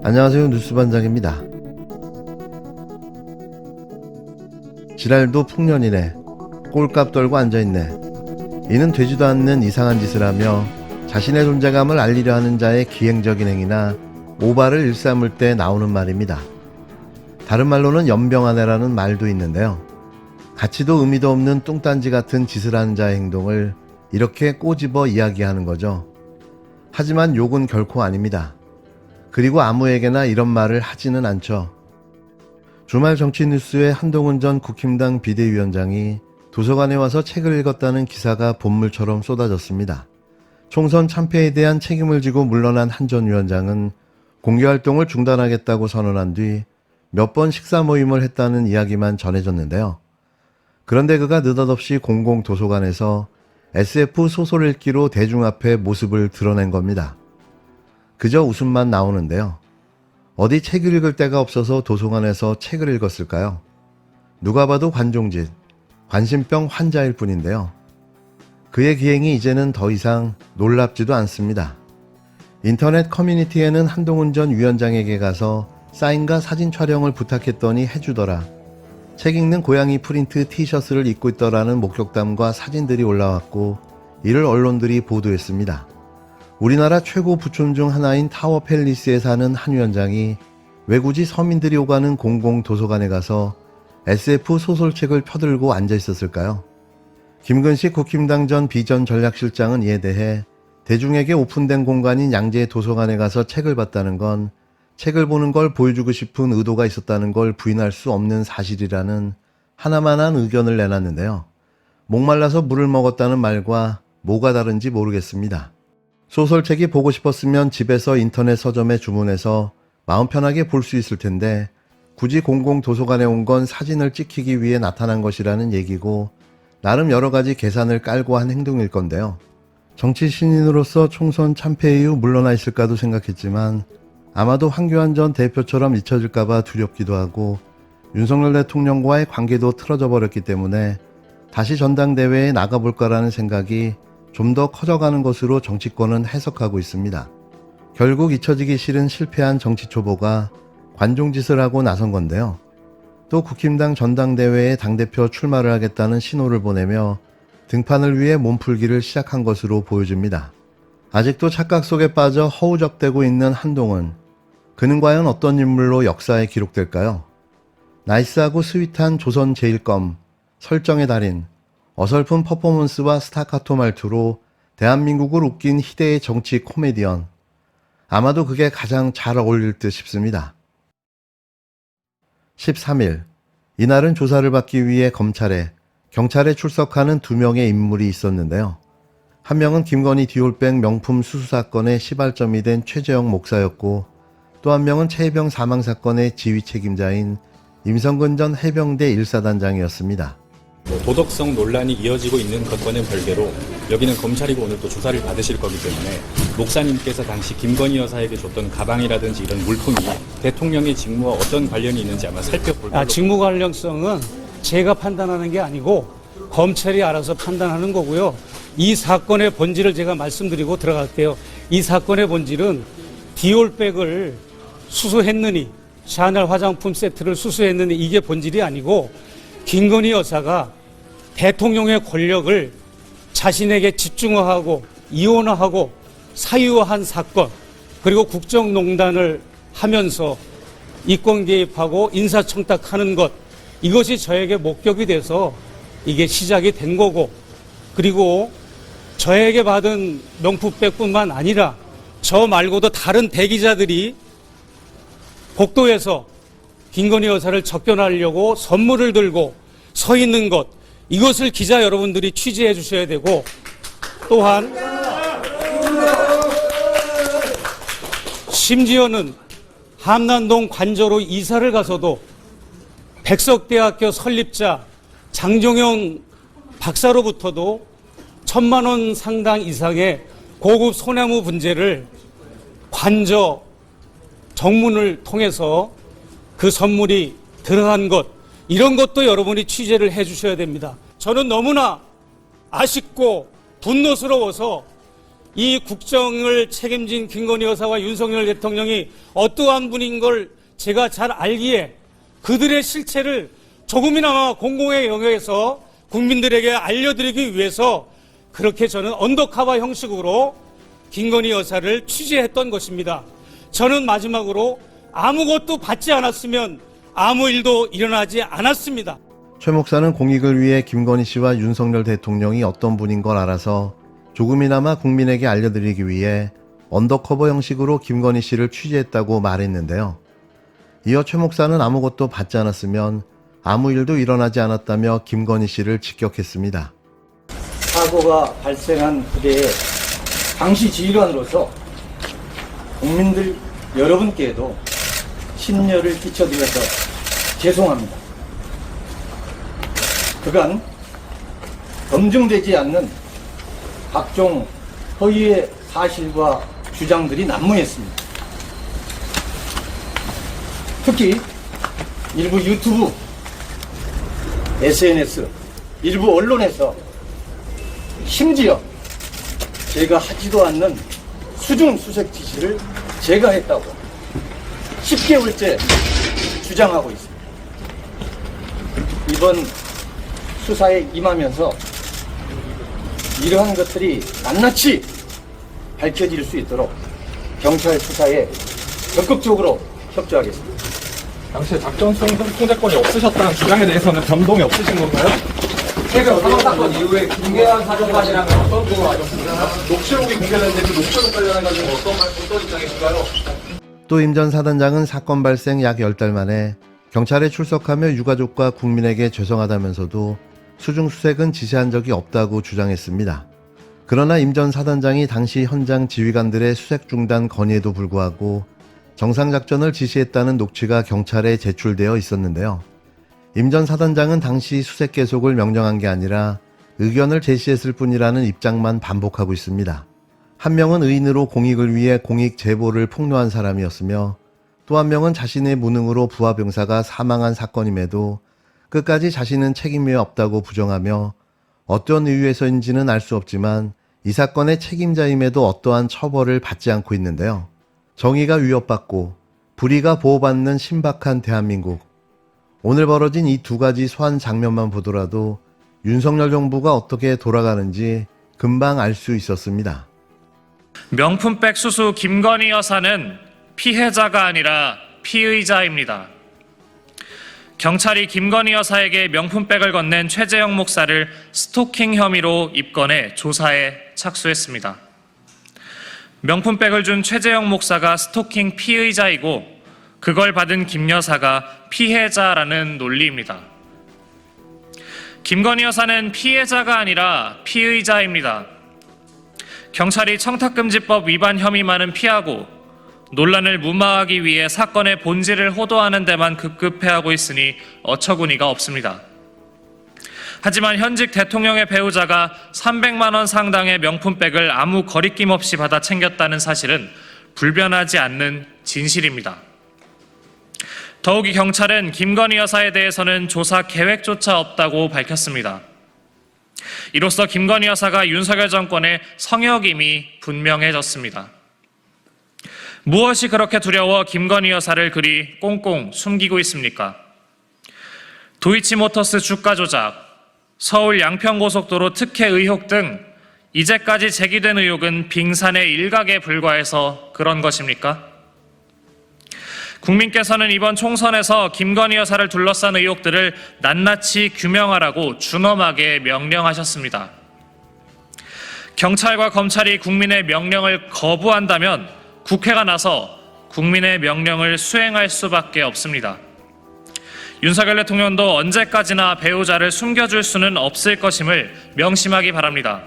안녕하세요. 뉴스반장입니다. 지랄도 풍년이네. 꼴값 떨고 앉아있네. 이는 되지도 않는 이상한 짓을 하며 자신의 존재감을 알리려 하는 자의 기행적인 행위나 모발을 일삼을 때 나오는 말입니다. 다른 말로는 연병하네라는 말도 있는데요. 가치도 의미도 없는 뚱딴지 같은 짓을 하는 자의 행동을 이렇게 꼬집어 이야기하는 거죠. 하지만 욕은 결코 아닙니다. 그리고 아무에게나 이런 말을 하지는 않죠. 주말 정치뉴스에 한동훈 전 국힘당 비대위원장이 도서관에 와서 책을 읽었다는 기사가 본물처럼 쏟아졌습니다. 총선 참패에 대한 책임을 지고 물러난 한 전 위원장은 공개활동을 중단하겠다고 선언한 뒤 몇 번 식사 모임을 했다는 이야기만 전해졌는데요. 그런데 그가 느닷없이 공공도서관에서 SF 소설 읽기로 대중 앞에 모습을 드러낸 겁니다. 그저 웃음만 나오는데요. 어디 책을 읽을 데가 없어서 도서관에서 책을 읽었을까요? 누가 봐도 관종짓, 관심병 환자일 뿐인데요. 그의 기행이 이제는 더 이상 놀랍지도 않습니다. 인터넷 커뮤니티에는 한동훈 전 위원장에게 가서 사인과 사진 촬영을 부탁했더니 해주더라. 책 읽는 고양이 프린트 티셔츠를 입고 있더라는 목격담과 사진들이 올라왔고 이를 언론들이 보도했습니다. 우리나라 최고 부촌 중 하나인 타워 팰리스에 사는 한 위원장이 왜 굳이 서민들이 오가는 공공도서관에 가서 SF 소설책을 펴들고 앉아 있었을까요? 김근식 국힘당 전 비전 전략실장은 이에 대해 대중에게 오픈된 공간인 양재 도서관에 가서 책을 봤다는 건 책을 보는 걸 보여주고 싶은 의도가 있었다는 걸 부인할 수 없는 사실이라는 하나만한 의견을 내놨는데요. 목말라서 물을 먹었다는 말과 뭐가 다른지 모르겠습니다. 소설책이 보고 싶었으면 집에서 인터넷 서점에 주문해서 마음 편하게 볼 수 있을 텐데 굳이 공공도서관에 온 건 사진을 찍히기 위해 나타난 것이라는 얘기고 나름 여러 가지 계산을 깔고 한 행동일 건데요. 정치 신인으로서 총선 참패 이후 물러나 있을까도 생각했지만 아마도 황교안 전 대표처럼 잊혀질까봐 두렵기도 하고 윤석열 대통령과의 관계도 틀어져 버렸기 때문에 다시 전당대회에 나가볼까라는 생각이 좀 더 커져가는 것으로 정치권은 해석하고 있습니다. 결국 잊혀지기 싫은 실패한 정치 초보가 관종짓을 하고 나선 건데요. 또 국힘당 전당대회에 당대표 출마를 하겠다는 신호를 보내며 등판을 위해 몸풀기를 시작한 것으로 보여집니다. 아직도 착각 속에 빠져 허우적대고 있는 한동훈. 그는 과연 어떤 인물로 역사에 기록될까요? 나이스하고 스윗한 조선 제일검, 설정의 달인, 어설픈 퍼포먼스와 스타카토 말투로 대한민국을 웃긴 희대의 정치 코미디언. 아마도 그게 가장 잘 어울릴 듯 싶습니다. 13일, 이날은 조사를 받기 위해 경찰에 출석하는 두 명의 인물이 있었는데요. 한 명은 김건희 디올백 명품 수수 사건의 시발점이 된 최재형 목사였고 또 한 명은 최혜병 사망 사건의 지휘 책임자인 임성근 전 해병대 1사단장이었습니다. 도덕성 논란이 이어지고 있는 것과는 별개로 여기는 검찰이고 오늘 또 조사를 받으실 거기 때문에 목사님께서 당시 김건희 여사에게 줬던 가방이라든지 이런 물품이 대통령의 직무와 어떤 관련이 있는지 아마 살펴볼 걸로. 직무 관련성은 제가 판단하는 게 아니고 검찰이 알아서 판단하는 거고요. 이 사건의 본질을 제가 말씀드리고 들어갈게요. 이 사건의 본질은 디올백을 수수했느니 샤넬 화장품 세트를 수수했느니 이게 본질이 아니고 김건희 여사가 대통령의 권력을 자신에게 집중화하고 이원화하고 사유화한 사건, 그리고 국정농단을 하면서 이권 개입하고 인사청탁하는 것, 이것이 저에게 목격이 돼서 이게 시작이 된 거고, 그리고 저에게 받은 명품백뿐만 아니라 저 말고도 다른 대기자들이 복도에서 김건희 여사를 접견하려고 선물을 들고 서 있는 것, 이것을 기자 여러분들이 취재해 주셔야 되고, 또한 심지어는 함남동 관저로 이사를 가서도 백석대학교 설립자 장종영 박사로부터도 1,000만 원 상당 이상의 고급 소나무 분재를 관저 정문을 통해서 그 선물이 들어간 것, 이런 것도 여러분이 취재를 해 주셔야 됩니다. 저는 너무나 아쉽고 분노스러워서 이 국정을 책임진 김건희 여사와 윤석열 대통령이 어떠한 분인 걸 제가 잘 알기에 그들의 실체를 조금이나마 공공의 영역에서 국민들에게 알려드리기 위해서 그렇게 저는 언더커버 형식으로 김건희 여사를 취재했던 것입니다. 저는 마지막으로 아무것도 받지 않았으면 아무 일도 일어나지 않았습니다. 최 목사는 공익을 위해 김건희 씨와 윤석열 대통령이 어떤 분인 걸 알아서 조금이나마 국민에게 알려드리기 위해 언더커버 형식으로 김건희 씨를 취재했다고 말했는데요. 이어 최 목사는 아무것도 받지 않았으면 아무 일도 일어나지 않았다며 김건희 씨를 직격했습니다. 사고가 발생한 후대에 당시 지휘관으로서 국민들 여러분께도 심려를 끼쳐드려서 죄송합니다. 그간 검증되지 않는 각종 허위의 사실과 주장들이 난무했습니다. 특히 일부 유튜브, SNS, 일부 언론에서 심지어 제가 하지도 않는 수중 수색 지시를 제가 했다고 10개월째 주장하고 있습니다. 이번 수사에 임하면서 이러한 것들이 낱낱이 밝혀질 수 있도록 경찰 수사에 적극적으로 협조하겠습니다. 당시에 작전 통제권이 없으셨다는 주장에 대해서는 변동이 없으신 건가요? 최근 사건 이후에 김계환 사정관이랑 어떤 쪽으로 하셨습니까? 녹취록이 공개됐는데 그 녹취록 관련한 가지고 어떤 입장이신가요? 또 임 전 사단장은 사건 발생 약 10달 만에 경찰에 출석하며 유가족과 국민에게 죄송하다면서도 수중 수색은 지시한 적이 없다고 주장했습니다. 그러나 임 전 사단장이 당시 현장 지휘관들의 수색 중단 건의에도 불구하고 정상작전을 지시했다는 녹취가 경찰에 제출되어 있었는데요. 임 전 사단장은 당시 수색 계속을 명령한 게 아니라 의견을 제시했을 뿐이라는 입장만 반복하고 있습니다. 한 명은 의인으로 공익을 위해 공익 제보를 폭로한 사람이었으며 또 한 명은 자신의 무능으로 부하병사가 사망한 사건임에도 끝까지 자신은 책임이 없다고 부정하며 어떤 이유에서인지는 알 수 없지만 이 사건의 책임자임에도 어떠한 처벌을 받지 않고 있는데요. 정의가 위협받고 불의가 보호받는 신박한 대한민국. 오늘 벌어진 이 두 가지 소환 장면만 보더라도 윤석열 정부가 어떻게 돌아가는지 금방 알 수 있었습니다. 명품백 수수 김건희 여사는 피해자가 아니라 피의자입니다. 경찰이 김건희 여사에게 명품백을 건넨 최재형 목사를 스토킹 혐의로 입건해 조사에 착수했습니다. 명품백을 준 최재형 목사가 스토킹 피의자이고 그걸 받은 김 여사가 피해자라는 논리입니다. 김건희 여사는 피해자가 아니라 피의자입니다. 경찰이 청탁금지법 위반 혐의만은 피하고 논란을 무마하기 위해 사건의 본질을 호도하는 데만 급급해하고 있으니 어처구니가 없습니다. 하지만 현직 대통령의 배우자가 300만 원 상당의 명품백을 아무 거리낌 없이 받아 챙겼다는 사실은 불변하지 않는 진실입니다. 더욱이 경찰은 김건희 여사에 대해서는 조사 계획조차 없다고 밝혔습니다. 이로써 김건희 여사가 윤석열 정권의 성역임이 분명해졌습니다. 무엇이 그렇게 두려워 김건희 여사를 그리 꽁꽁 숨기고 있습니까? 도이치모터스 주가 조작, 서울 양평고속도로 특혜 의혹 등 이제까지 제기된 의혹은 빙산의 일각에 불과해서 그런 것입니까? 국민께서는 이번 총선에서 김건희 여사를 둘러싼 의혹들을 낱낱이 규명하라고 준엄하게 명령하셨습니다. 경찰과 검찰이 국민의 명령을 거부한다면 국회가 나서 국민의 명령을 수행할 수밖에 없습니다. 윤석열 대통령도 언제까지나 배우자를 숨겨줄 수는 없을 것임을 명심하기 바랍니다.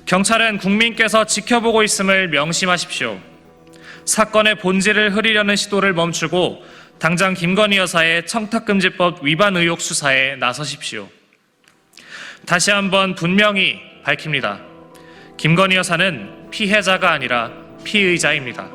경찰은 국민께서 지켜보고 있음을 명심하십시오. 사건의 본질을 흐리려는 시도를 멈추고 당장 김건희 여사의 청탁금지법 위반 의혹 수사에 나서십시오. 다시 한번 분명히 밝힙니다. 김건희 여사는 피해자가 아니라 피의자입니다.